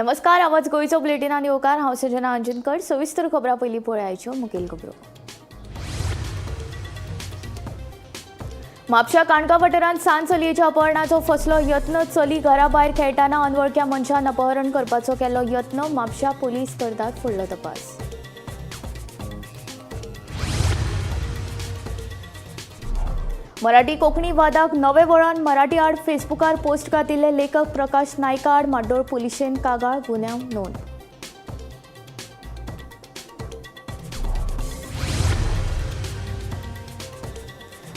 नमस्कार, आवाज गोयचो बुलेटिनान येवकार। हांव सजना अंजनकर। सविस्तर खबरां पयलीं पळयाच्यो मुखेल खबरो। म्हापशा काणका वाठारांत सांज चलयेच्या अपहरणाचो फसलो यत्न। चली घरा भायर खेळटाना अनवळख्या मनशान अपहरण करपाचो केल्लो यत्न। म्हापशा पुलीस करतात फुडलो तपास। मराठी कोंकणी वादाक नवे वळण। मराठी आड फेसबुकार पोस्ट घातिल्ले लेखक प्रकाश नायका आड माड्डोळ पुलिशेन कागाळ। गुन्यांव नोंद।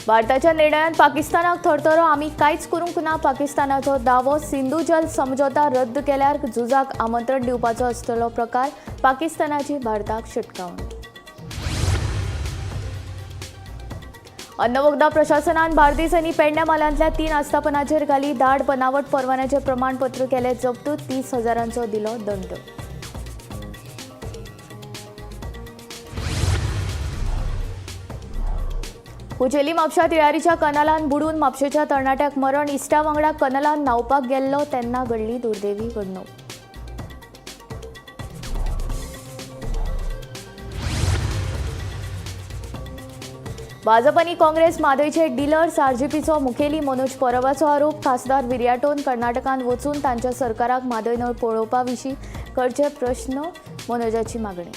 भारताच्या निर्णयान पाकिस्तानाक थरथरो। आमी कांयच करूंक ना पाकिस्तानाचो दावो। सिंधू जल समझोता रद्द केल्यार झुजाक आमंत्रण दिवपाचो आसतलो प्रकार। पाकिस्तानाची भारताक शिटकावणी। अन्नवखदा प्रशासनान बार्देस आनी पेडण्या मालांतल्या 3 आस्थापनांचेर घाली धाड। बनावट परवान्याचें प्रमाणपत्र केले जप्त। 30,000 दिलो दंड। कुचेली म्हापशा तिळारीच्या कनालान बुडून म्हापशेच्या तरणाट्याक मरण। इश्टा वांगडा कनालान न्हावपाक गेल्लो तेन्ना घडली दुर्दैवी घडणूक। भाजप आनी काँग्रेस म्हादयचे डिलर्स। आरजेपीचो मुखेली मनोज परबाचो आरोप। खासदार विर्याटोन कर्नाटकांत वचून तांच्या सरकाराक म्हादय नळ पळोवपा विशीं करचे प्रश्न। मनोजाची मागणी।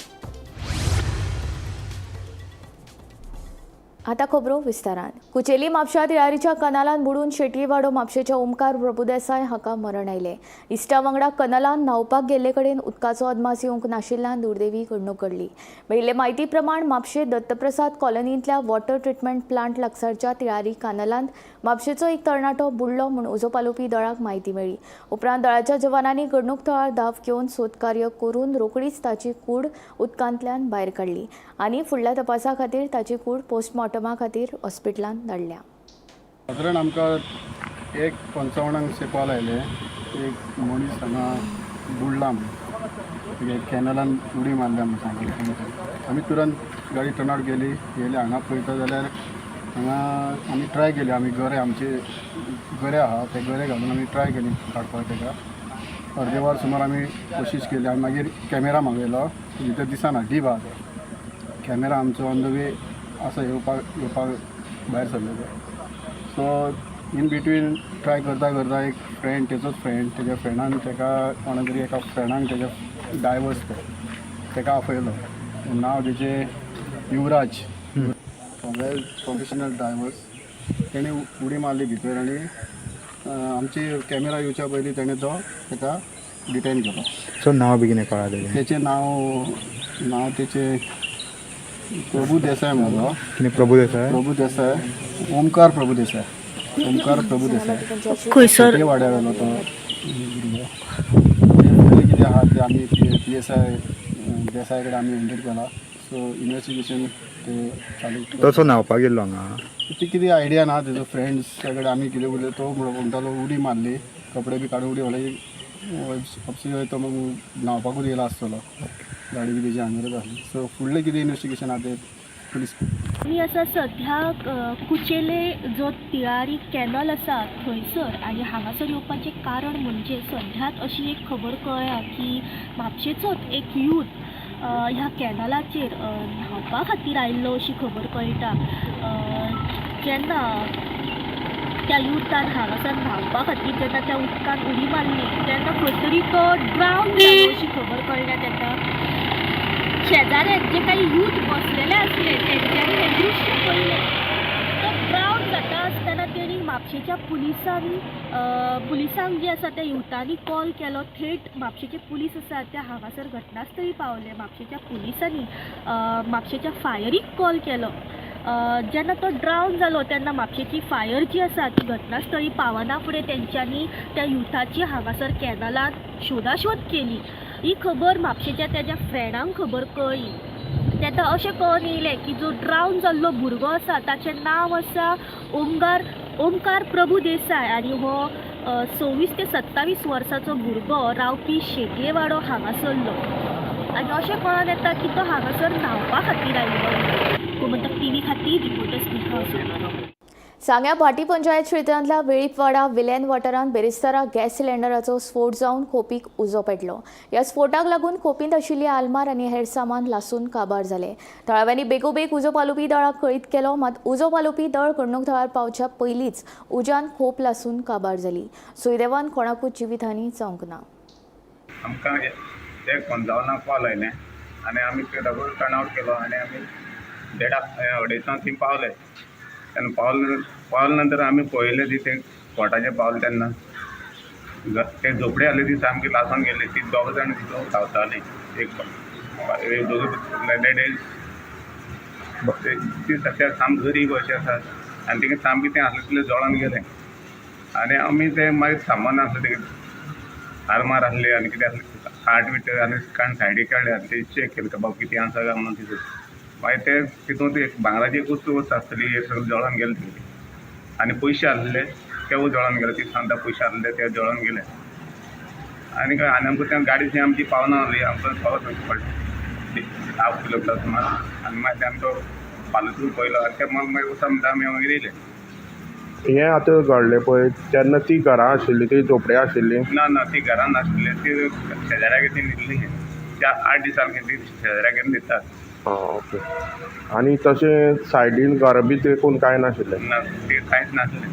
आता खबरो विस्तारान। कुचेली म्हापशा तिळारीच्या कनालान बुडून शेटयेवाडो म्हापशेच्या ओमकार प्रभुदेसाय हाका मरण आयले। इश्टा वांगडा कनालान न्हावपाक गेल्ले कडेन उदकाचो अदमास येवंक नाशिल्ल्यान दुर्दैवी घडणूक घडली। मेळिल्ले म्हायती प्रमाण म्हापशे दत्तप्रसाद कॉलनींतल्या वॉटर ट्रिटमेंट प्लांट लागसारच्या तिळारी कनालांत म्हापशेचो एक तरणाटो बुडलो म्हूण उजो पालोवपी दळाक म्हायती मेळ्ळी। उपरांत दळाच्या जवानांनी घडणूक थळार धांव घेवन सोदकार्य करून रोखडीच ताची कूड उदकांतल्यान भायर काडली आनी फुडल्या तपासा खातीर ताची कूड पोस्टमॉर्टमा खातीर हॉस्पिटलांत धाडल्या। सादारण आमकां 1:55 कॉल आयले, एक मनीस हांगा बुडला म्हणून, कॅनलान उडी मारल्या म्हणून सांगिल्लें। आमी तुरंत गाडी टर्न आउट गेली हांगा पळयता जाल्यार हांगा आमी ट्राय केली। आमी गरे आमचे गरे आहा ते गरे घालून आमी ट्राय केली काडपाक ताका। अर्दे वर सुमार आमी कोशिश केली आनी मागीर कॅमेरा मागयलो, भितर दिसना डीप आहा तो कॅमेरा आमचो ऑन द वे असं येवपाक भायर सरलेलो। सो इन बिटवीन ट्राय करता एक फ्रेंड, तेजोच फ्रेंड, तेज्या फ्रेंडान ताका कोणा तरी एका फ्रेंडान तेज्या डायवर्स ताका आपयलो। नांव तेजें युवराज, वेल प्रोफेशनल डायवर्स। तेणें उडी मारली भितर आनी आमची कॅमेरा येवच्या पयलीं तेणें तो ताका डिटेन केलो। सो नांव बेगीन कळ्ळें तेचें नांव तेचें प्रभुदेसाय म्हणलो। प्रभु देसाय ओमकार प्रभु देसाय खंयसर वाड्यावेलो तो कितें आहा ते आमी PSI देसाय कडेन आमी हँडल केला। सो इन्वेस्टिगेशन ते चालू। तसो न्हावपाक गेल्लो हांगा, ती कितें आयडिया ना तेजो फ्रेंड्स कडेन आमी कितें उलयले तो म्हणटालो उडी मारली, कपडे बी काडून उडी मारली। अपसी तो मग न्हावपाकूच येयला आसतलो, गाडी बी तेजी हांगरच आसली। सो फुडलें कितें इन्वेस्टिगेशन आहा तें पुलीस। ही आसा सद्या कुचेले जो तिळारी कॅनल आसा थंयसर, आनी हांगासर येवपाचें कारण म्हणजे सद्याक अशी एक खबर कळ्ळ्या की म्हापशेचोच एक यूथ ह्या कॅनलाचेर न्हावपा खातीर आयिल्लो अशी खबर कळटा। जेन्ना त्या युथान हांगासर न्हावपा खातीर जेन्ना त्या उदकान उडी मारली तेन्ना खंय तरी तो ड्रावन जालो अशी खबर कळ्ळ्या तेका। शेजाऱ्याक जे काही यूथ बसलेले आसले तेंच्यांनी हें दृश्य पळयलें। तो ड्रावन जाता आसतना तेणी म्हापशेच्या पुलिसांक जे आसा त्या युथांनी कॉल केलो। थेट म्हापशेचे पुलीस आसा ते हांगासर घटनास्थळी पावले। म्हापशेच्या पुलिसांनी म्हापशेच्या फायरीक कॉल केलो। जेन्ना तो ड्रावन जालो तेन्ना म्हापशेची फायर जी आसा ती घटनास्थळी पावना फुडें तेंच्यांनी त्या युथाची हांगासर कॅनलांत शोधाशोध केली। ही खबर म्हापशेच्या तेज्या फ्रेंडांक खबर कळ्ळी। तेन्ना अशें कळून येयलें की जो ड्रावन जाल्लो भुरगो आसा ताचें नांव आसा ओमकार प्रभु देसाय आनी हो 26 ते 27 वर्साचो भुरगो रावपी शेटयेवाडो हांगासरलो। आनी अशें कळून येता की तो हांगासर न्हावपा खातीर आयिल्लो। गोमंतक TV खातीर रिपोर्टर स्नेहा। सांग्या भाटी पंचायत क्षेत्रांतल्या वेळीपवाडा विलेन वाठारांत बेरेस्तारा गॅस सिलिंडराचो स्फोट जावन खोपीक उजो पेटलो. ह्या स्फोटाक लागून खोपींत आशिल्ली आलमार आनी हेर सामान लासून काबार जाले. थळाव्यांनी बेगोबेग उजो पालोवपी दळाक कळीत केलो, मात उजो पालोवपी दळ घडणूक थळार पावच्या पयलींच उज्यान खोप लासून काबार जाली. सुदैवान कोणाकूच जिवीतहानी जावंक ना. आमकां एक 55 कॉल आयलें आनी आमी ते डबल टर्न आवट केलो आनी आमी 1:30 थंय पावले. तेन्ना पावले नंतर आमी पळयलें ती ते स्पॉटाचेर पावले तेन्ना ते झोपडी आसली ती सामकी लासून गेली. ती दोग जाण तितून रावतालीं. एक दोगी ती सद्या साम गरीब अशें आसात आनी तिका सामकें तें आसलें तितलें जळोन गेलें. आनी आमी तें मागीर सामान आसलें तें आरमार आसली आनी कितें आसलें खाट बीट आनी काण सायडीक काडले आनी ते चॅक केलें बाबा कितें आसा काय म्हणून तितून. मागीर ते तितून ती भांगराची एक वस्तू आसतली हे सगळें जळोन गेलें तितून. आनी पयशे आसले तेवूय जळोन गेले. ती सांगता पयशे आसले ते जळोन गेले. आनी काय आनी आमकां त्या गाडीची आमची पावना आसली आमकां पावत वचचें पडलें 10 किलोमिटर सुमार. आनी मागीर ते आमचो पालतून पयलो आनी ते मागीर वता म्हणटा आमी मागीर येयले. हें आतां घडलें पळय तेन्ना ती घरां आशिल्ली ती झोपडी आशिल्ली? ना ती घरान नासली. ती शेजाऱ्याक ती न्हिदली. त्या 8 दिसांनी ती शेजाऱ्याक दितात. ओके. आनी तशें सायडीन घरा बी तेकून कांय नाशिल्लें? ना ते कांयच नासलें.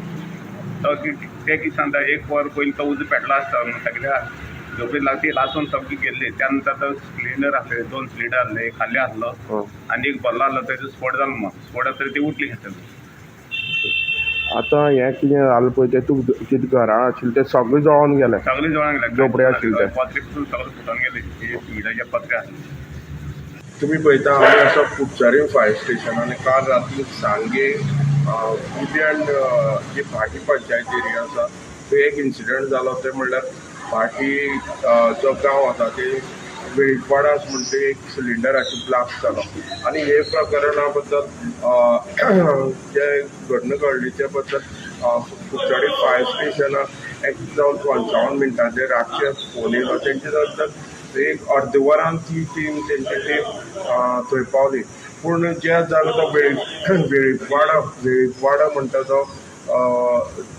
तो ते कितें सांगता एक वर पयलीं तो उजो पेटलो आसता म्हणटा कित्याक झोपडी ती लासून सामकी गेल्ली. त्या नंतर तो सिलिंडर आसले 2 सिलिंडर आसले. एक खाली आसलो आनी एक भरलो आसलो. तेजो स्फोट जालो मग. स्फोट जातकीर ती उठली घेतली. आतां हें कितें जालें पळय तें तूं कितें घरां आशिल्लीं तें सगळें जळोन गेलें? सगळें जळोन गेलें. झोपडी आशिल्ली पत्रे पसून सगळें फुटोन गेली. मिठाचे पत्रे आसले. तुम्ही पळयता आमी आसा कुडचडें फायर स्टेशन आनी काल राती सांगे उद्यान जी भाटी पंचायत एरिया आसा थंय एक इन्सिडंट जालो. ते म्हणल्यार भाटी जो गांव आसा ते वेळीपवाडा म्हणटा एक सिलिंडराची ब्लास्ट जालो. आनी हे प्रकरणा बद्दल जे घडण घडली ते बद्दल कुडचडें फायर स्टेशनाक एक जावन 55 मिनटांचेर रातचे फोन येयलो. तेंचे नंतर एक अर्दवरान ती टीम तेंची थंय पावली. पूण ज्या जाग्यार तो वेळीपवाडा म्हणटा तो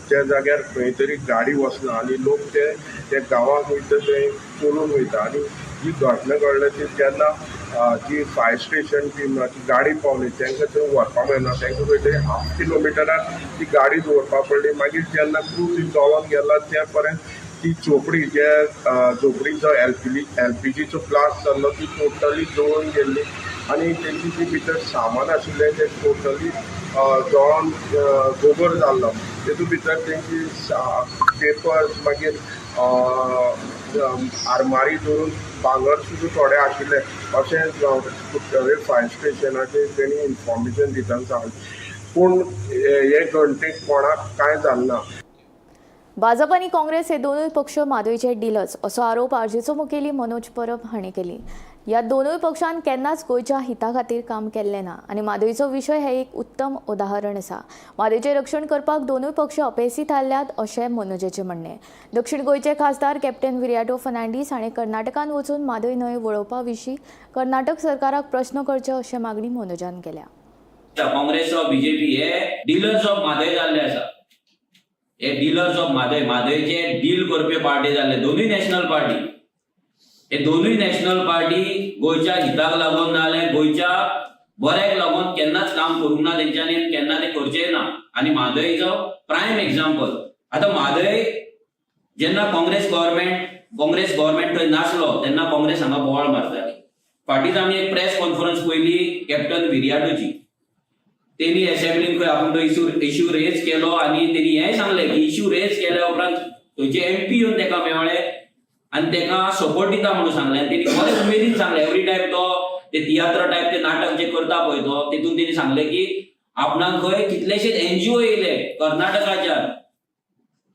त्या जाग्यार खंय तरी गाडी वचना आनी लोक ते गांवांक वयता थंय चलून वयता. आनी जी घटना घडली ती जेन्ना जी फायर स्टेशन टिमाची गाडी पावली तांकां थंय व्हरपाक मेळना. तांकां खंय तरी 1/2 किलोमिटरार ती गाडी दवरपाक पडली. मागीर जेन्ना क्रू ती जळोन गेला त्या पर्यंत ती झोपडी झोपडीचो एलपीजीचो ब्लास्ट जाल्लो ती टोटली जळून गेल्ली. आनी तेंची जी भितर सामान आशिल्लें तें टोटली जळोन गोबर जाल्लो. तेतूंत भितर तेंची पेपर्स मागीर आरमारी धरून भांगर सुद्दां थोडे आशिल्ले अशें फायर स्टेशनाचेर तेणी इन्फॉर्मेशन दितना सांगलें. पूण हे घटनेक कोणाक कांय जालें ना. भाजप आनी काँग्रेस हे दोनूय पक्ष माधोईचे डिलर्स असो आरोप आरजेचो मुखेली मनोज परब हांणी केली. ह्या दोनूय पक्षान केन्नाच गोंयच्या हिता खातीर काम केल्लें ना आनी माधोईचो विशय हे एक उत्तम उदाहरण आसा. माधोईचें रक्षण करपाक दोनूय पक्ष अपेसी थारल्यात अशें मनोजाचें म्हणणें. दक्षिण गोंयचे खासदार कॅप्टन विरियाटो फर्नांडीस हांणी कर्नाटकान वचून माधोई न्हंय वळोवपा विशीं कर्नाटक सरकाराक प्रस्न करचे अशें मागणी मनोजान केल्या. काँग्रेस ऑफ बीजेपी हे डिलर्स ऑफ माधोई जाल्ले आसा. हे डिलर्स ऑफ माधोईचे डील करपी पार्टी जाल्ले दोनूय नॅशनल पार्टी. हे दोनूय नॅशनल पार्टी गोंयच्या हिताक लागून ना जाल्यार गोंयच्या बऱ्याक लागून केन्नाच काम करूंक ना तेंच्यांनी केन्ना ते करचेय ना. आनी माधोईचो प्रायम एक्झाम्पल. आतां माधोई जेन्ना काँग्रेस गव्हर्मेंट थंय नासलो तेन्ना काँग्रेस हांगा बोवाळ मारताली. फाटींच आमी एक प्रेस कॉन्फरन्स पयली कॅप्टन विरियाटोची. तेणी असेंब्लीन खंय आपूण तो इश्यू रेज केलो आनी तेणी हेंय सांगलें की इश्यू रेज केल्या उपरांत थंयचे MP येवन तेका मेळ्ळे आनी तेका सपोर्ट दिता म्हणून सांगलें. तेणी बरें उमेदीन सांगलें. एवरी टायम तो ते तियात्र टायप ते नाटक जे करता पळय तो तेतून तेणी सांगलें की आपणाक खंय कितलेशेच NGO येयले कर्नाटकाच्यान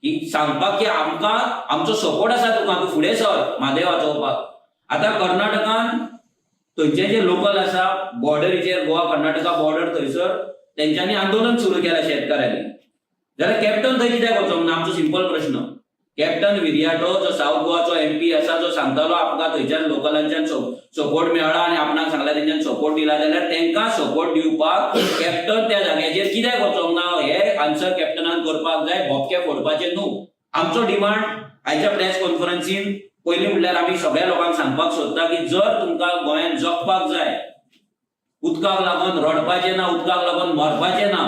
की सांगपाक की आमकां आमचो सपोर्ट आसा तुका तूं फुडें सर म्हादेव वाचोवपाक. आतां कर्नाटकान थंयचे जे लोकल आसा बॉर्डरीचेर गोवा कर्नाटका बॉर्डर थंयसर तेंच्यांनी आंदोलन सुरू केलां शेतकाऱ्यांनी. जाल्यार कॅप्टन थंय कित्याक वचोंक ना आमचो सिंपल प्रश्न. कॅप्टन विरियाटो जो साऊथ गोवाचो MP आसा जो सांगतालो आमकां थंयच्यान लोकलांच्यान सपोर्ट मेळ्ळा आनी आपणाक सांगला तेंच्यान सपोर्ट दिला जाल्यार तांकां सपोर्ट दिवपाक कॅप्टन त्या जाग्याचेर कित्याक वचोंक ना हे आन्सर कॅप्टनान करपाक जाय. भोपके फोडपाचे न्हू. आमचो डिमांड आयच्या प्रेस कॉन्फरन्सीन पयलीं म्हणल्यार आमी सगळ्या लोकांक सांगपाक सोदता की जर तुमकां गोंयांत जगपाक जाय, उदकाक लागून रडपाचें ना, उदकाक लागून मरपाचें ना,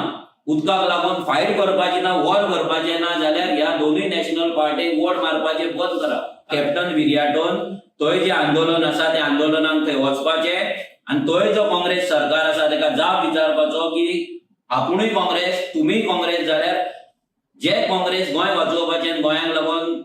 उदकाक लागून फायट करपाचें ना, वॉर करपाचें ना, जाल्यार ह्या दोनूय नॅशनल पार्टीक वोट मारपाचें बंद करा. कॅप्टन विरियाटोन थंय जें आंदोलन आसा त्या आंदोलनाक थंय वचपाचें आनी थंय जो काँग्रेस सरकार आसा ताका जाप विचारपाचो की आपुणूय काँग्रेस, तुमीय काँग्रेस जाल्यार जे काँग्रेस गोंय वाचोवपाचें आनी गोंयांक लागून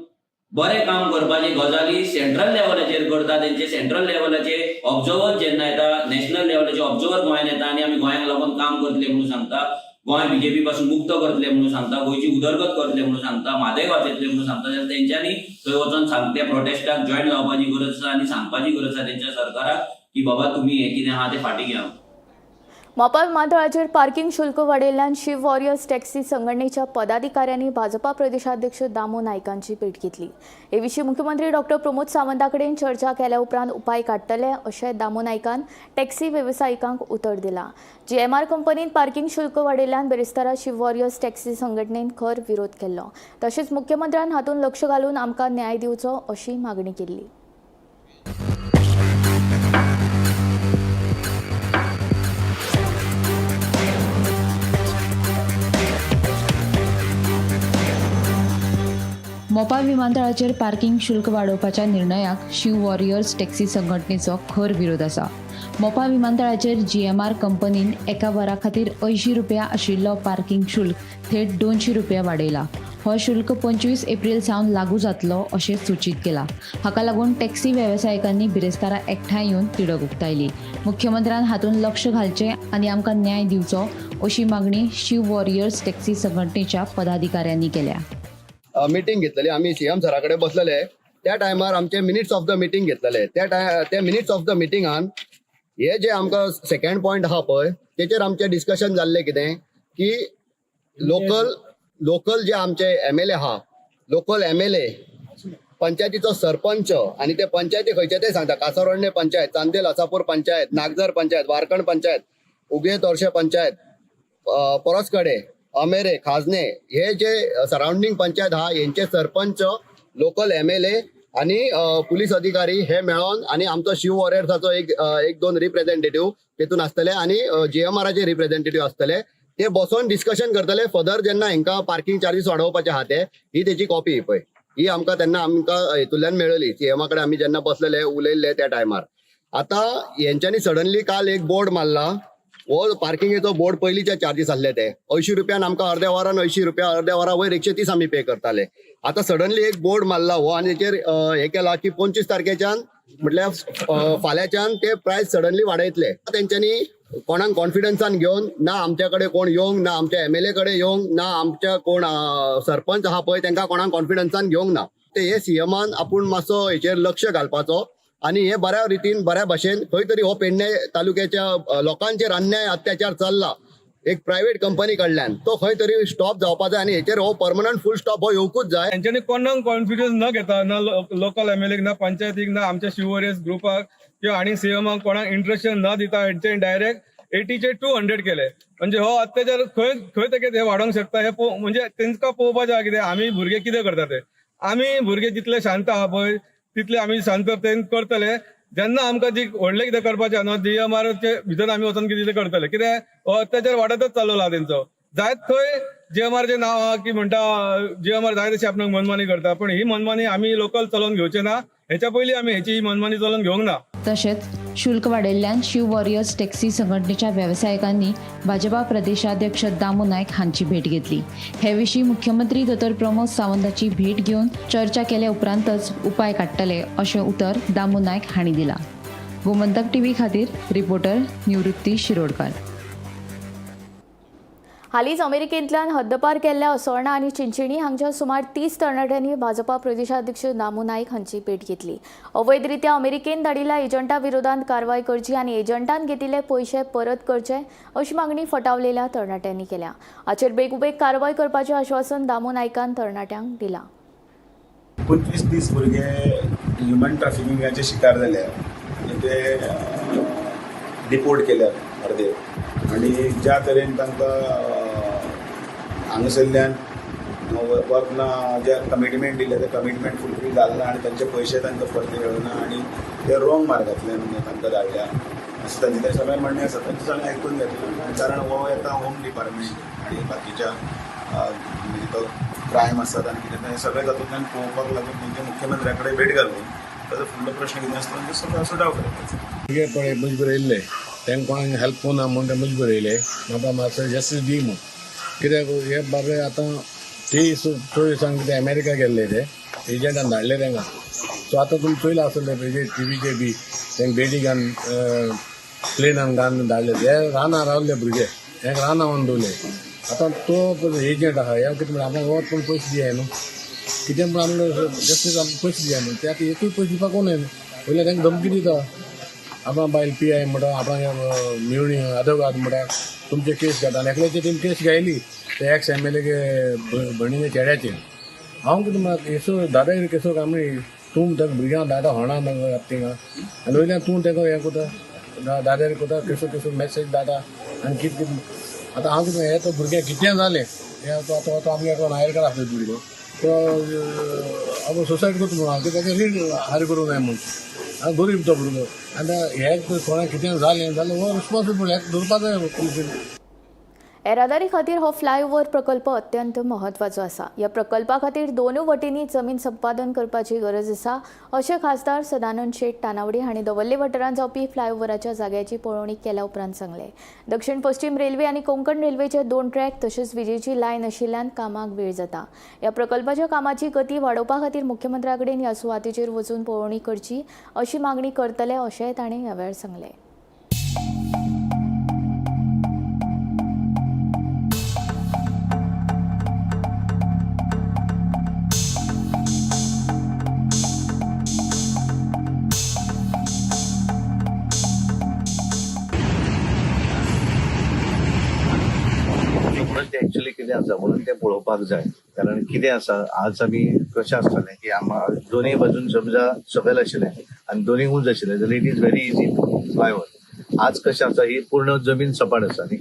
बरें काम करपाचे गजाली सेंट्रल लेवलाचेर करता, तेंचे सेंट्रल लेवलाचे ऑब्जर्वर जेन्ना येता, नॅशनल लेवलाचे ऑब्जर्वर गोंयांत येता आनी आमी गोंयांक लागून काम करतले म्हणून सांगता, गोंय BJP पासून मुक्त करतले म्हणून सांगता, गोंयची उदरगत करतले म्हणून सांगता, म्हादय वाचयतले म्हणून सांगता, जाल्यार तेंच्यांनी थंय वचून सांगते प्रोटेस्टाक जॉयन जावपाची गरज आसा आनी सांगपाची गरज आसा तेंच्या सरकाराक की बाबा तुमी हें कितें आहा तें फाटीं घ्या. मोपा विमानतळाचेर पार्किंग शुल्क वाडयिल्ल्यान शिव वॉरियर्स टॅक्सी संघटनेच्या पदाधिकाऱ्यांनी भाजपा प्रदेशाध्यक्ष दामू नायकांची भेट घेतली. हे विशीं मुख्यमंत्री डॉक्टर प्रमोद सावंता कडेन चर्चा केल्या उपरांत उपाय काडटले अशें दामू नायकान टॅक्सी वेवसायिकांक उतर दिलां. GMR कंपनीन पार्किंग शुल्क वाडयिल्ल्यान बेरेस्तारा शिव वॉरियर्स टॅक्सी संघटनेन खर विरोध केल्लो. तशेंच मुख्यमंत्र्यान हातूंत लक्ष घालून आमकां न्याय दिवचो अशी मागणी केल्ली. मोपा विमानतळाचेर पार्किंग शुल्क वाडोवपाच्या निर्णयाक शिव वॉरियर्स टॅक्सी संघटनेचो खर विरोध आसा. मोपा विमानतळाचेर GMR कंपनीन एका वरा खातीर 80 रुपया आशिल्लो पार्किंग शुल्क थेट 200 रुपया वाडयला. हो शुल्क 25 एप्रिल सावन लागू जातलो अशें सूचित केला. हाका लागून टॅक्सी वेवसायिकांनी बिरेस्तारा एकठांय येवन तिडक उक्तायली. मुख्यमंत्र्यान हातूंत लक्ष घालचें आनी आमकां न्याय दिवचो अशी मागणी शिव वॉरियर्स टॅक्सी संघटनेच्या पदाधिकाऱ्यांनी केल्या. मिटींग घेतलेली आम्ही CM सरा कडेन बसलेले. त्या टायमार आमचे मिनिट्स ऑफ द मिटींग घेतलेले. त्या मिनिट्स ऑफ द मिटींगान हे जे आमकां सेकंड पॉयंट आहा पळय तेचेर आमचें डिस्कशन जाल्लें कितें की लोकल जे आमचे MLA आहा, लोकल MLA, पंचायतीचो सरपंच आनी ते पंचायती खंयचे ते सांगता. कासारवडणे पंचायत, चांदेल आसापूर पंचायत, नागझर पंचायत, वारकण पंचायत, उगये तोरशे पंचायत, परसकडे, अमेरे, खाजने हे जे सराउंडिंग पंचायत आहा हेंचे सरपंच, लोकल MLA आनी पुलीस अधिकारी हे मेळोन आनी आमचो शिव वॉरियर्साचो एक दोन रिप्रेझेंटेटिव्ह तेतून आसतले आनी GMRचे रिप्रेझेंटेटिव्ह आसतले. ते बसोन डिस्कशन करतले फर्दर जेन्ना हांकां पार्किंग चार्जीस वाडोवपाचे आहा ते. ही तेची कॉपी पळय, ही आमकां तेन्ना हेतूंतल्यान मेळ्ळी. CM कडेन आमी जेन्ना बसलेले उलयल्ले त्या टायमार. आतां हेंच्यांनी सडनली काल एक बोर्ड मारला. हो पार्किंगेचो बोर्ड पयलींचे चार्जीस आसले ते 80 रुपयान आमकां अर्द्या वरान 80 रुपया, अर्द्या वरा वयर 130 आमी पे करताले. आतां सडनली एक बोर्ड मारला हो आनी तेचेर हे केला की 25 तारखेच्यान म्हटल्यार फाल्यांच्यान ते प्रायस सडनली वाडयतले. तेंच्यांनी कोणाक कॉन्फिडन्सान घेवन ना आमच्या कडेन कोण येवंक ना, आमच्या MLA कडेन येवंक ना, आमच्या कोण सरपंच आहा पळय तांकां कोणाक कॉन्फिडन्सान घेवंक ना. ते हे CMन आपूण मातसो हेचेर लक्ष घालपाचो आनी हे बऱ्या रितीन बऱ्या भाशेन खंय तरी हो पेडणे तालुक्याच्या लोकांचेर अन्याय अत्याचार चल्ला एक प्रायव्हेट कंपनी कडल्यान तो खंय तरी स्टॉप जावपा जाय आनी हेचेर हो परमनंट फुल स्टॉप हो येवकूच जाय. तेंच्यांनी कोणाक कॉन्फिडन्स न घेता, ना लोकल MLA ना पंचायतीक ना आमच्या शिव वॉरियर्स ग्रुपाक किंवा आनी CMक कोणाक इंट्रक्शन न दिता हेंच्यांनी डायरेक्ट 80 चे 200 केले. म्हणजे हो अत्याचार खंय तेगे हे वाडोंक शकता हे म्हणजे तेंकां पळोवपाचें आहा कितें आमी भुरगे कितें करता ते. आमी भुरगे जितले शांत आहा पळय तितले आमी शांततेन करतले. जेन्ना आमकां जी व्हडलें कितें करपाचें आहा न्हू GMRचे भितर आमी वचून कितें करतले. कित्याक हो अत्याचार वाडतच चाललो आहा तेंचो. जायत खंय GMRचें नांव आहा की म्हणटा GMR जाय तशी आपणाक मनमानी करता, पण ही मनमानी आमी लोकल चलोवन घेवचें ना. हेच्या पयलीं आमी हेची मनमानी चलोवन घेवंक ना. तशेंच शुल्क वाडयिल्ल्यान शिव वॉरियर्स टॅक्सी संघटनेच्या वेवसायिकांनी भाजपा प्रदेशाध्यक्ष दामू नायक हांची भेट घेतली. हे विशीं मुख्यमंत्री दोतोर प्रमोद सावंताची भेट घेवन चर्चा केल्या उपरांतच उपाय काडटले अशें उतर दामू नायक हांणी दिलां. गोमंतक TV खातीर रिपोर्टर निवृत्ती शिरोडकार. हालींच अमेरिकेंतल्यान हद्दपार केल्ल्या असोळणा आनी चिंचिणी हांगच्या सुमार 30 तरणाट्यांनी भाजपा प्रदेशाध्यक्ष दामू नायक हांची भेट घेतली. अवैधरित्या अमेरिकेन धाडिल्ल्या एजंटा विरोधांत कारवाय करची आनी एजंटान घेतिल्ले पयशे परत करचे अशी मागणी फटावलेल्या तरणाट्यांनी केल्या. हाचेर बेगोबेग कारवाय करपाचें आश्वासन दामू नायकान तरणाट्यांक दिलां. 25-30 भुरगे ह्युमन ट्रॅफिकिंगाचे शिकार जाले आनी ते डिपोर्ट केल्यात अर्दे आनी ज्या तरेन तांकां हांगासरल्यान वतना जे कमिटमेंट दिले ते कमिटमेंट फुलफील जालना आनी तांचे पयशे तांकां परते मेळना आनी ते रॉंग मार्गांतल्यान तांकां धाडल्या अशें तांचें तें सगळें म्हणणें आसा तांचें सगळें आयकून घेतलें कारण हो येता होम डिपार्टमेंट आनी बाकीच्या म्हणजे तो क्रायम आसात आनी कितें तें सगळें तातूंतल्यान पळोवपाक लागून म्हणजे मुख्यमंत्र्या कडेन भेट घालून ताजो फुडलो प्रश्न कितें आसता तो सगळो सुटाव करपाचो. कितें पळय मजबूर येयल्ले तांकां कोणाक हेल्प कोना म्हूण ते मजबूर येयले म्हाका मातसो जस्टीस दी म्हूण कित्याक हे बाबडे आतां ती चोय सांग कितें अमेरिका गेल्ले ते एजंटान धाडले तांकां सो आतां तुमी चोयला आसतले पळय टीव्हीचे बी तांकां बेडी घान प्लेनान घान धाडले ते रानां रावल्ले भुरगे हेंक रानां व्हरून दवरले आतां तो एजंट आहा हे कितें म्हणून आपणाक वत पूण पयशे दियाय न्हू कितें म्हूण आमकां जस्टीस आमकां पयशे दिया न्हू ते आतां एकूय पयशे दिवपाक कोण न्हू पयले तांकां धमकी दिता आपणा बायल PI म्हणटा आपणाक मेवणी आदवोगाद म्हणटा तुमचे केस घेता आनी एकल्याची टीम केस घायली ते एक्स MLA भणीचे चेड्याचे हांव कितें म्हणटा केसो दादा केसो काय म्हण तूं ताका भुरग्यांक दादा होणा थिंगा आनी वयल्यान तूं ताका हें कोता दादार कोता केसो मॅसेज दादा आनी कितें आतां हांव कितें हें तो भुरगें कितें जालें हें आतां आमगे कोण हायर करा आसता भुरगो तो आपूण सुसायड करता म्हणून हांव ताका रीड हायर करूं जाय म्हूण हांव गरीब तो भुरगो आतां हें कोणाक कितें जालें जाल्यार हो रिस्पॉन्सिबल हें धरपा जाय पुलिसीन. येरादारी खातीर हो फ्लायओव्हर प्रकल्प अत्यंत महत्वाचो आसा. ह्या प्रकल्पा खातीर दोनूय वटेनी जमीन संपादन करपाची गरज आसा अशें खासदार सदानंद शेट तानावडे हांणी दवर्ले वाठारांत जावपी फ्लायओव्हराच्या जाग्याची पळोवणी केल्या उपरांत सांगलें. दक्षिण पश्चिम रेल्वे आनी कोंकण रेल्वेचे 2 ट्रॅक तशेंच विजेची लायन आशिल्ल्यान कामाक वेळ जाता. ह्या प्रकल्पाच्या कामाची गती वाडोवपा खातीर मुख्यमंत्र्या कडेन ह्या सुवातेचेर वचून पळोवणी करची अशी मागणी करतले अशेंय ताणें ह्या वेळार सांगलें. ते एक्चुअली कितें आसा म्हणून ते पळोवपाक जाय कारण कितें आसा आज आमी कशें आसतलें की दोनूय बाजून समजा सकयल आशिल्लें आनी दोनूय उंच आशिल्लें जाल्यार it is very easy to fly over. आज कशें आसा ही पूर्ण जमीन सपाट आसा न्ही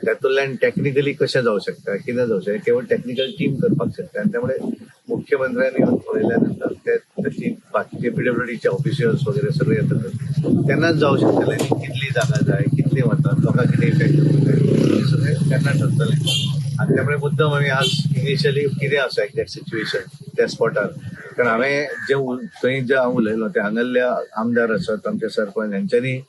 तातूंतल्यान टेक्निकली कशें जावं शकता कितें जावं शकता केवळ टेक्निकल टीम करपाक शकता आनी त्यामुळे मुख्यमंत्र्यान येवन पळयल्या नंतर त्याची बाकीचे PWDचे ऑफिशियल्स वगैरे सगळे येतात तेन्नाच जावं शकतलें न्ही कितली जागा जाय कितली वतात लोकांक कितें इफेक्ट जावं हे सगळें तेन्ना ठरतलें आनी त्यामुळे मुद्दम आमी आज इनिशियली कितें आसा एक्झॅक्ट सिच्युएशन त्या स्पॉटार कारण हांवें थंय जे हांव उलयलो ते हांगासल्या आमदार आसात आमचे सरपंच हेंच्यांनी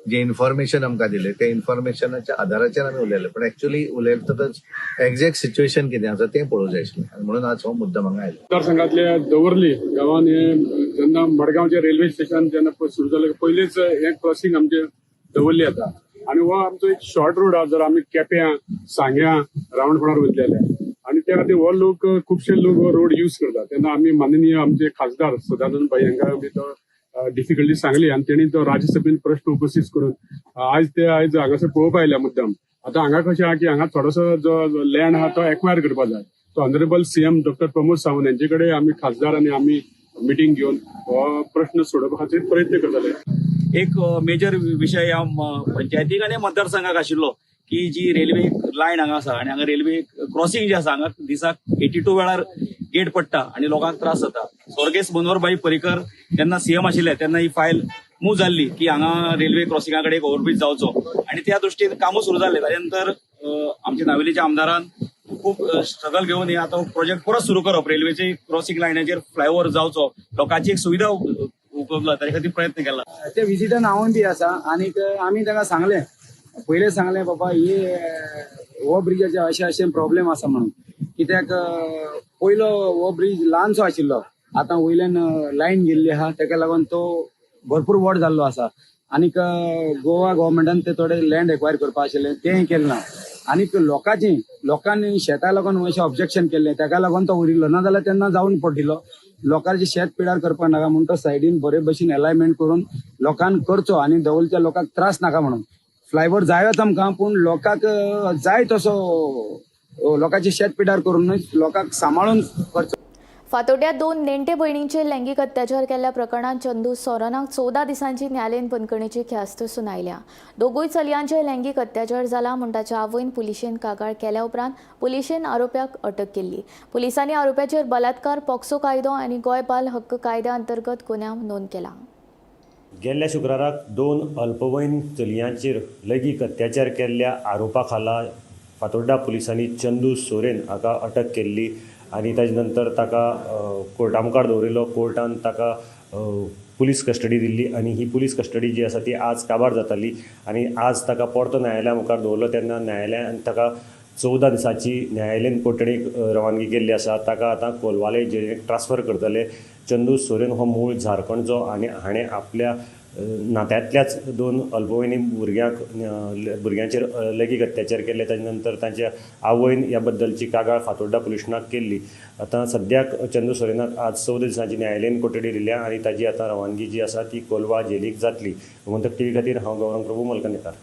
जे इन्फॉर्मेशन आमकां दिलें त्या इन्फॉर्मेशनाच्या आधाराचेर आमी उलयले पण एक्चुअली उलयतकच एक्झॅक्ट सिच्युएशन कितें आसा तें पळोवंक जाय आशिल्लें आनी म्हणून आज हो मुद्दम हांगा आयलो. मतदारसंघातल्या दवर्ली गांवांत जेन्ना मडगांवचे रेल्वे स्टेशन जेन्ना सुरू जालें पयलींच हें क्रॉसिंग आमचें दवर्ली येता आनी हो आमचो एक शॉर्ट रोड आहा जर आमी केप्यां सांग्या रावंडपणार वयतले जाल्यार आनी त्या खातीर हो लोक खुबशे लोक हो रोड यूज करतात तेन्ना आमी माननीय आमचे खासदार सदानंद भाई हांकां बी तो डिफिकल्टी सांगली आनी तेणी तो राज्यसभेन प्रश्न उपस्थित करून आयज हांगासर पळोवपाक आयल्या मुद्दम. आतां हांगा कशें आहा की हांगा थोडोसो जो लँड आहा तो एक्वायर करपा जाय तो ऑनरेबल CM डॉ. प्रमोद सावंत यांचे कडेन आमी खासदार आनी आमी मिटींग घेवन हो प्रश्न सोडोवपा खातीर प्रयत्न करतले. एक मेजर विशय ह्या पंचायतीक आनी मतदारसंघाक आशिल्लो की जी रेल्वे लायन हांगा आसा आनी हांगा रेल्वे क्रॉसिंग जे आसा हांगा दिसाक 82 वेळार गेट पडटा आनी लोकांक त्रास जाता. स्वर्गेस मनोहरभाई पर्रीकर जेन्ना CM आशिल्ले तेन्ना ही फायल मूव जाल्ली की हांगा रेल्वे क्रॉसिंगा कडेन एक ओव्हरब्रीज जावचो आनी त्या दृश्टीन कामूय सुरू जाल्लें. ताचे नंतर आमच्या नावेलीच्या आमदारान खूब स्ट्रगल घेवन आतां प्रोजेक्ट परत सुरू करप रेल्वेचे क्रॉसिंग लायनाचेर फ्लायओव्हर जावचो लोकांची एक सुविधा उपलब्ध ताचे खातीर प्रयत्न केला. त्या विजिटान हांवूय बी आसा आनीक आमी ताका सांगलें पयलें सांगलें बाबा हो ब्रिजाचे अशें प्रॉब्लेम आसा म्हणून कित्याक पयलो हो ब्रिज ल्हानसो आशिल्लो आतां वयल्यान लायन गेल्ली आहा ताका लागून तो भरपूर व्हड जाल्लो आसा आनीक गोवा गव्हर्मेंटान ते थोडे लँड एक्वायर करपा आशिल्लें तें केलें ना आनीक लोकांनी शेता लागून अशें ऑब्जेक्शन केल्लें ताका लागून तो उरिल्लो ना जाल्यार तेन्ना जावन पडिल्लो. लोकांचे शेत पिडार करपाक नाका म्हणून तो सायडीन बरे भशेन अलायनमेंट करून लोकांक करचो आनी दवलच्या लोकांक त्रास नाका म्हणून फ्लायओव्हर जायोच आमकां पूण लोकांक जाय तसो लोकांचे शेत पिडार करून लोकांक सांबाळून करचो. फातोड्यात 2 नेणटे भयणींचेर लैंगीक अत्याचार केल्ल्या प्रकरणात चंदू सोरनाक 14 दिसांची न्यायालयीन बंदखणीची ख्यास्त सुनायल्या. दोगूय चलयांचेर लैंगीक अत्याचार जाला म्हूण ताच्या आवयन पुलिशेन कागाळ केल्या उपरांत पुलिशेन आरोप्याक अटक केल्ली. पुलिसांनी आरोप्याचेर बलात्कार, पॉक्सो कायदो आनी गोंय बाल हक्क कायद्या अंतर्गत गुन्यांव नोंद केला. गेल्ल्या शुक्राराक 2 अल्पवयीन चलयांचेर लैंगीक अत्याचार केल्ल्या आरोपा खाला फातोर्डा पुलिसांनी चंदू सोरेन हाका अटक केल्ली आनी ताजे नंतर ताका कोर्टा मुखार दवरिल्लो. कोर्टान ताका पुलीस कस्टडी दिल्ली आनी ही पुलीस कस्टडी जी आसा ती आज काबार जाताली आनी आज ताका परतो न्यायालया मुखार दवरलो तेन्ना न्यायालयान ताका 14 दिसांची न्यायालयीन कोठडीक रवानगी केल्ली आसा. ताका आतां कोलवाले जेलीक ट्रान्सफर करतले. चंदू सोरेन हो मूळ झारखंडचो आनी हाणें आपल्या नात्यांतल्याच 2 अल्पवयीन भुरग्यांचेर लैंगीक अत्याचार केले. ताजे नंतर तांच्या आवयन ह्या बद्दलची कागाळ फातोर्डा पुलिसांक केल्ली. आतां सद्याक चंदू सोरेनाक आज 14 दिसांची न्यायालयीन कोठडी दिल्या आनी ताजी आतां रवानगी जी आसा ती कोलवा जेलीक जातली. गोमंतक टीव्ही खातीर हांव गौरंग प्रभू मलकनेकार.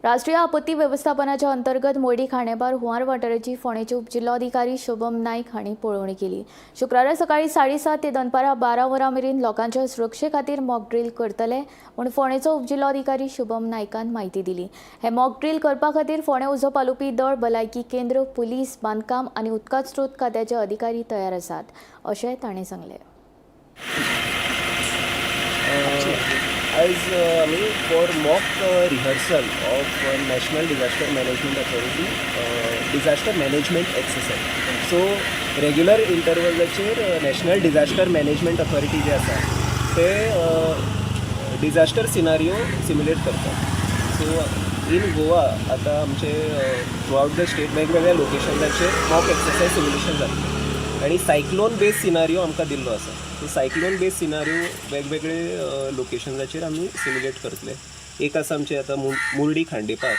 राष्ट्रीय आपत्ती वेवस्थापनाच्या अंतर्गत मोर्डी खांडेपार हुंवार वाठाराची फोंडेचे उपजिल्लोधिकारी शुभम नायक हांणी पळोवणी केली. शुक्रारा सकाळी 7:30 ते दनपारां 12 वरां मेरेन लोकांच्या सुरक्षे खातीर मॉक ड्रील करतले म्हूण फोंडेचो उपजिल्लोधिकारी शुभम नायकान म्हायती दिली. हे मॉक ड्रील करपा खातीर फोंडे उजो पालोवपी दळ, भलायकी केंद्र, पुलीस, बांदकाम आनी उदकात स्त्रोत खात्याचे अधिकारी तयार आसात अशें ताणें सांगलें. आज आमी for mock rehearsal of national disaster management authority disaster management exercise. So regular इंटरवलाचेर नॅशनल डिजास्टर मॅनेजमेंट अथॉरिटी जे आसा ते डिजास्टर सिनारियो सिम्युलेट करतात. सो इन गोवा आतां आमचे थ्रू आउट द स्टेट वेगवेगळ्या लोकेशन्साचेर मॉक एक्सरसाइज सिम्युलेशन जातलें आनी सायक्लोन बेस्ड सिनारियो आमकां दिल्लो आसा. सो सायक्लोन बेस्ड सिनारियो वेगवेगळे लोकेशन्साचेर आमी सिम्युलेट करतले. एक आसा आमचे आतां मुर्डी खांडेपार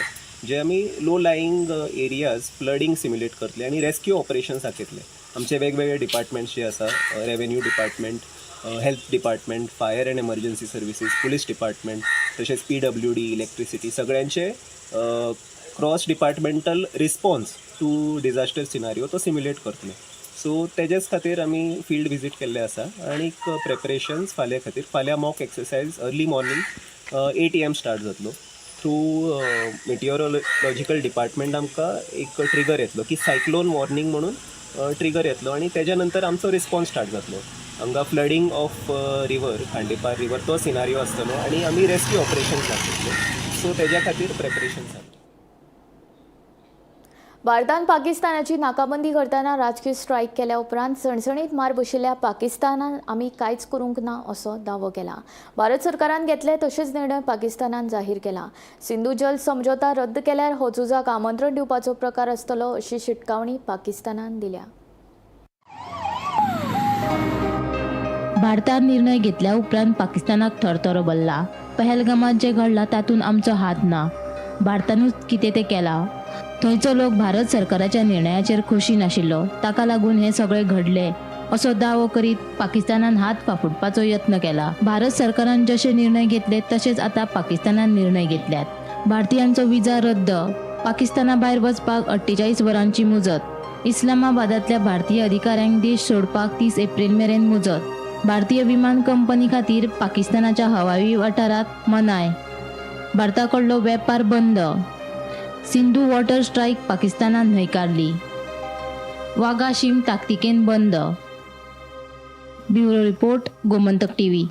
जे आमी low lying areas flooding simulate करतले आनी रेस्क्यू ऑपरेशन्स दाखयतले. आमचे वेगवेगळे डिपार्टमेंट्स जे आसा, revenue department, health department, fire and emergency services, police department, तशेंच PWD, इलेक्ट्रिसिटी, सगळ्यांचे cross departmental response to disaster scenario तो सिम्युलेट करतले. सो तेजेच खातीर आमी फिल्ड विजीट केल्ले आसा आनी प्रेपरेशन्स फाल्यां खातीर. फाल्यां mock exercise early morning 8 AM start जातलो. थ्रू मेटिओरोलॉजिकल डिपार्टमेंट आमकां एक ट्रिगर येतलो की सायक्लोन वॉर्निंग म्हणून ट्रिगर येतलो आनी तेज्या नंतर आमचो रिस्पॉन्स स्टार्ट जातलो. हांगा flooding of river, Khandepar river तो सिनारियो आसतलो आनी आमी रेस्क्यू ऑपरेशन्स दाखयतले. सो तेज्या खातीर प्रेपरेशन्स जाता. भारतान पाकिस्तानाची नाकाबंदी करतना राजकीय स्ट्रायक केल्या उपरांत सणसणीत मार बशिल्ल्या पाकिस्तानान आमी कांयच करूंक ना असो दावो केला. भारत सरकारान घेतले तशेंच निर्णय पाकिस्तानान जाहीर केला. सिंधू जल समझोता रद्द केल्यार हो झुजाक आमंत्रण दिवपाचो प्रकार आसतलो अशी शिटकावणी पाकिस्तानान दिल्या. भारतान निर्णय घेतल्या उपरांत पाकिस्तानाक थरथरो भरला. पहलगामात जे घडलां तातूंत आमचो हात ना. भारतानूच कितें तें केलां. थंयचो लोक भारत सरकाराच्या निर्णयाचेर खोशी नाशिल्लो. ताका लागून हें सगळें घडलें असो दावो करीत पाकिस्तानान हात फाफुडपाचो यत्न केला. भारत सरकारान जशे निर्णय घेतले तशेंच आतां पाकिस्तानान निर्णय घेतल्यात. भारतीयांचो विजा रद्द, पाकिस्ताना भायर वचपाक 48 वरांची मुजत, इस्लामाबादांतल्या भारतीय अधिकाऱ्यांक देश सोडपाक 30 एप्रिल मेरेन मुजत, भारतीय विमान कंपनी खातीर पाकिस्तानाच्या हवाई वाठारात मनाय, भारताकडलो वेपार बंद, सिंधू वॉटर स्ट्रायक पाकिस्तानान न्हयकारली, वाघा शीम ताकतिकेन बंद. Bureau report, Gomantak TV.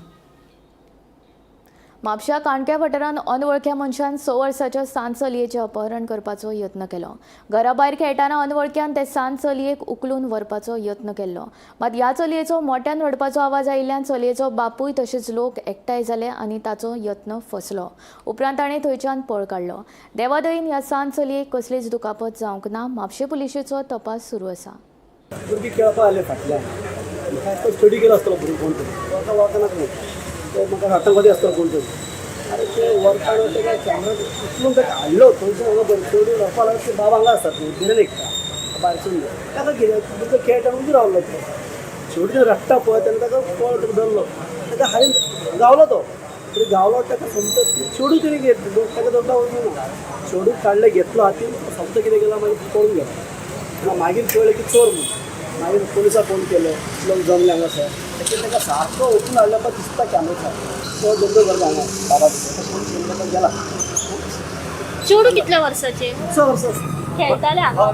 म्हापशा काणक्या वाठारांत अनवळख्या मनशान 6 वर्साच्या सांत चलयेचें अपहरण करपाचो यत्न केलो. घरा भायर खेळटाना अनवळख्यान ते सांत चलयेक उखलून व्हरपाचो यत्न केल्लो. मात ह्या चलयेचो मोठ्यान रडपाचो आवाज आयिल्ल्यान चलयेचो बापूय तशेंच लोक एकठांय जाले आनी ताचो यत्न फसलो. उपरांत ताणें थंयच्यान पळ काडलो. देवादयेन ह्या सांत चलयेक कसलीच दुखापत जावंक ना. म्हापशे पुलिशेचो तपास सुरू आसा. भुरगीं खेळपा आसले फाटल्यान म्हाका स्टडी केलो आसतलो भुरगो कोण तरी म्हाका वळखनात न्हू. तो म्हाका हातांमध्ये आसतलो कोण तरी. आरे ते वरताड तेका कॅमेरा उचलून ताका हाडलो थंयसून हांगा बरें चेडूं रडपा लागलो. ते बाब हांगा आसतात न्हू दिलें एकटा भायरसून ताका कितें भुरगो खेळटा उबी रावलो तो. शेवटी तो रडटा पळय तेन्ना ताका पळ धरलो. ताका हाडून गावलो तो. तरी गावलो ताका समजत चेडूं तरी घेतलो ताका धरता वचूं ना. चेडूं काडलें घेतलो हातीन फक्त कितें केलां मागीर पळून गेलो. मागीर कळ्ळें की चोर म्हणून. मागीर पोलिसांक फोन केलो लोक जमले हांगासर ताका सारको ओपन हाडलो पण दिसता कॅमेरा तो धंदो करता हांगा बाबा फोन केल्लो तो गेला. चेडू कितल्या वर्साचे? 6 वर्सां खेळटाले हांगा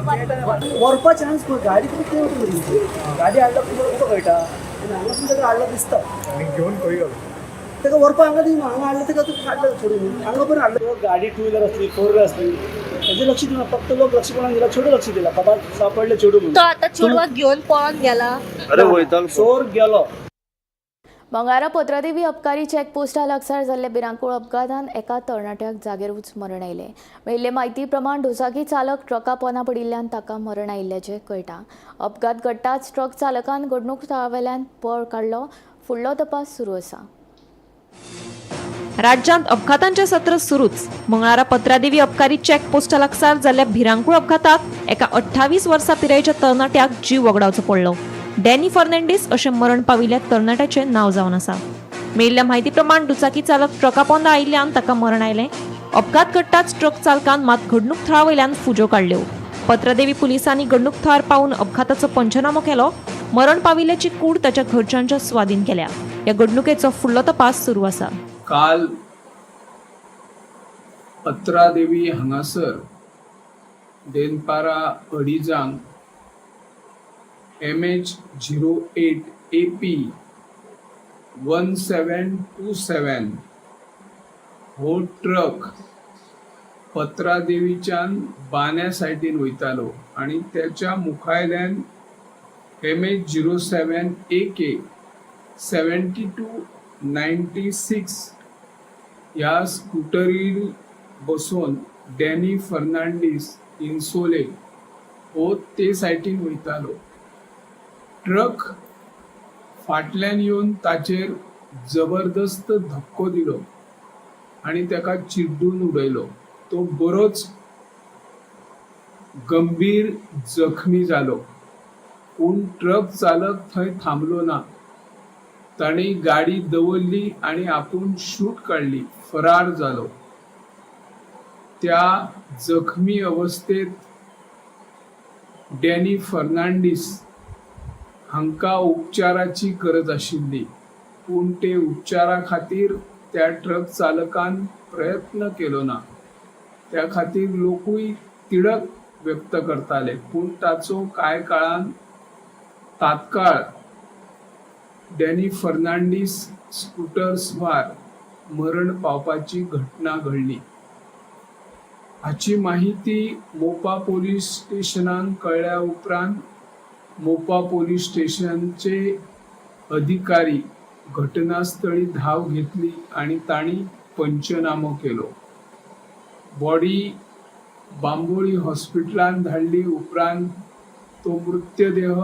व्हरपा चान्स गाडी कितें गाडी हाडलो तुका कळटा आनी हांगासून ताका हाडलो दिसता आनी घेवन खंय गेलो ताका व्हरपा हांगा हाडलं ताका हाडलं सोडून हांगा पण हाडलं. गाडी 2 व्हिलर असली 4 व्हिलर असली ताजें लक्ष दिना फक्त लोक लक्ष कोणाक दिला चेडू लक्ष दिला बाबा सापडले चेडू म्हणून. तो आतां चेडवाक घेवन पळोन गेला. अरे वयतालो चोर गेलो. मंगळारा पत्रादेवी अबकारी चॅकपोस्टा लागसार जाल्ल्या भिरांकूळ अपघातान एका तरणाट्याक जागेरूच मरण आयलें. मेळिल्ले म्हायती प्रमाण दुचाकी चालक ट्रका पोंदा पडिल्ल्यान ताका मरण आयिल्ल्याचें कळटा. अपघात घडटाच ट्रक चालकान घडणूक थळावेल्यान पळ काडलो. फुडलो तपास सुरू आसा. राज्यांत अपघातांचें सत्र सुरूच. मंगळारा पत्रादेवी अबकारी चॅकपोस्टा लागसार जाल्ल्या भिरांकूळ अपघातात एका 28 वर्सां पिरायेच्या तरणाट्याक जीव वगडावचो पडलो. डॅनी फर्नांडीस अशें मरण पाविल्ल्या तरणाट्याचें नांव जावन आसा. मेळिल्ल्या म्हायती प्रमाण दुचाकी चालक ट्रका पोंदा आयिल्ल्यान ताका मरण आयलें. अपघात घडटाच ट्रक चालकान मात घडणूक थळावयल्यान फुजो काडल्यो. पत्रादेवी पुलिसांनी घडणूक थळार पावून अपघाताचो पंचनामो केलो. मरण पाविल्ल्याची कूड ताच्या घरच्यांच्या स्वाधीन केल्या. ह्या घडणुकेचो फुडलो तपास सुरू आसा. काल पत्रादेवी हांगासर देनपारा 2:30 MH08 AP 1727 हो ट्रक पत्रादेवीच्यान बान्या सायडीन वयतालो आणि त्याच्या मुखायल्यान MH07 AK 7296 ह्या स्कूटरीर बसून डॅनी फर्नांडीस इन्सोले हो ते सायडीन वयतालो. ट्रक फाटल्यान येवन ताचेर जबरदस्त धक्को दिलो आणि ताका चिड्डून उडयलो. तो बरोच गंभीर जखमी जालो. पूण ट्रक चालक थंय थांबलो ना. ताणी गाडी दवरली आणि आपूण शूट काडली, फरार जालो. त्या जखमी अवस्थेत डॅनी फर्नांडीस हांकां उपचाराची गरज आशिल्ली. पूण ते उपचारा खातीर त्या ट्रक चालकान प्रयत्न केलो ना. त्या खातीर लोकूय तिडक व्यक्त करताले. पूण ताचो कांय काळान तात्काळ डॅनी फर्नांडीस स्कूटर स्वार मरण पावपाची घटना घडली. हाची माहिती मोपा पोलीस स्टेशनान कळ्ळ्या उपरांत मोपा पोलीस स्टेशनचे अधिकारी घटनास्थळी धाव घेतली आणि तांणी पंचनामो केलो. बॉडी बांबोळी हॉस्पिटलांत धाडली. उपरांत तो मृतदेह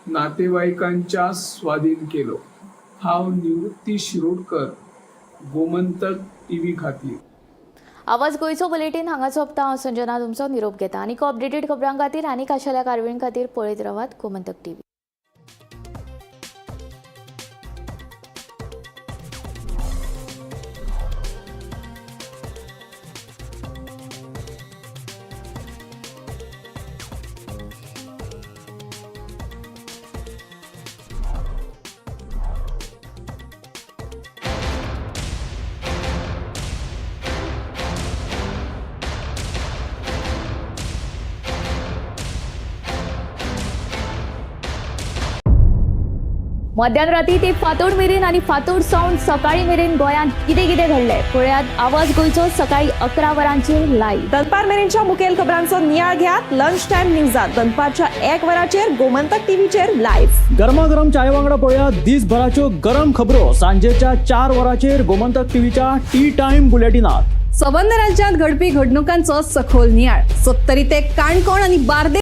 नातेवाईकांच्या स्वाधीन केलो. हांव निवृत्ती शिरोडकर, गोमंतक TV खातीर. आवाज गोंयचो बुलेटीन हांगा सोंपता. हांव संजना तुमचो निरोप घेता. आनीक अपडेटेड खबरां खातीर आनीक आशिल्ल्या कारवाईं खातीर पळयत रावात गोमंतक TV. मध्यराती ते फातोड मेरेन आणि फातोड सावन सकाळी मेरेन गोंयांत कितें कितें घडलें पळयात. आवाज गोंयचो सकाळी 11 वरांचेर लायव्ह. दनपार मेरेनच्या मुखेल खबरांचो नियाळ घेयात लंच टायम न्यूजात. दनपारच्या 1 वराचेर गोमंतक टीव्हीचेर लायव्ह. गरमागरम चाय वांगडा पळयात दिसभराच्यो गरम खबरो सांजेच्या 4 वराचेर गोमंतक टीव्हीच्या टी टाइम बुलेटिनात. संबंध राज्यांत घडपी घडणुकांचो सखोल नियाळ. 70 ते काणकोण आणि बार्देस